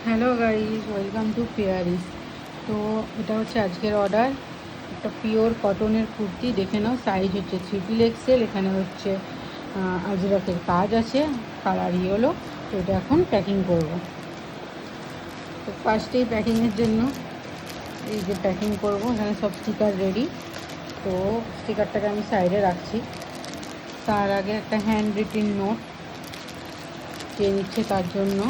Hello guys, welcome to Fairies. তো এটা হচ্ছে আজকের অর্ডার, একটা পিওর কটনের কুর্তি। দেখে নাও, সাইজ হচ্ছে XXL। এখানে হচ্ছে আজরাকের কাজ আছে, কালার ইয়েলো। তো এটা এখন প্যাকিং করব। তো ফার্স্টেই প্যাকিংয়ের জন্য এই যে প্যাকিং করব, এখানে সব স্টিকার রেডি। তো স্টিকারটাকে আমি সাইডে রাখছি। তার আগে একটা হ্যান্ড রিটেন নোট কে নিচ্ছে, তার জন্য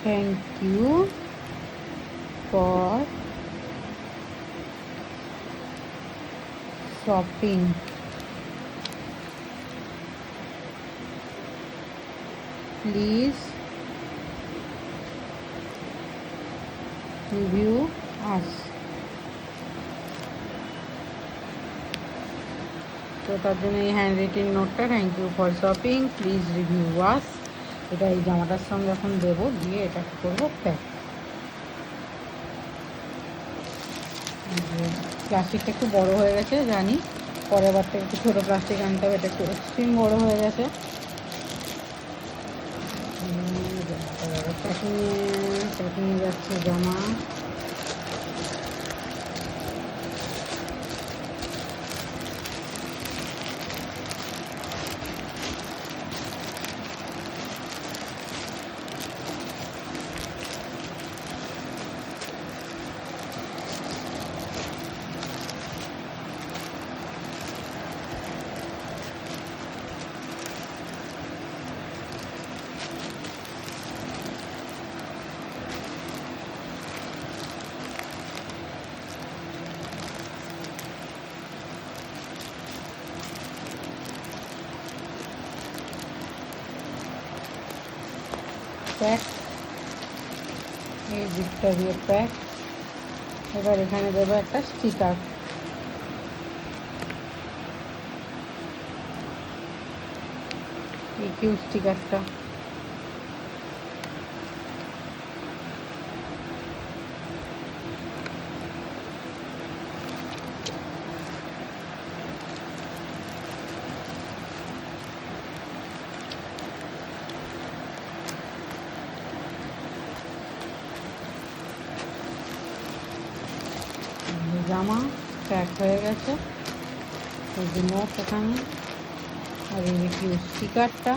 thank you for shopping, please review us. তো তার জন্য এই হ্যান্ড রিটেন নোটটা, thank you for shopping, please review us, এটা এই জামাটার সঙ্গে এখন দেবো। দিয়ে এটা কী করবো, প্যাক। প্লাস্টিকটা একটু বড় হয়ে গেছে জানি, পরের বার থেকে একটু ছোটো প্লাস্টিক আনতে হবে, এটা একটু এক্সট্রিম বড় হয়ে গেছে। প্যাকিংয়ে যাচ্ছে জামা। প্যাক, এই দিকটা দিয়ে প্যাক। এবার এখানে দেবো একটা স্টিকার। এই কিউ স্টিকারটা জামা প্যাক হয়ে গেছে। এই যে নোট এখানে, আর এই যে স্টিকারটা।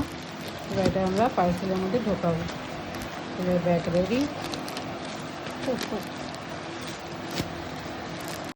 এবার এটা আমরা পার্সেলের মধ্যে ঢোকাবো। এবার ব্যাগ রেডি।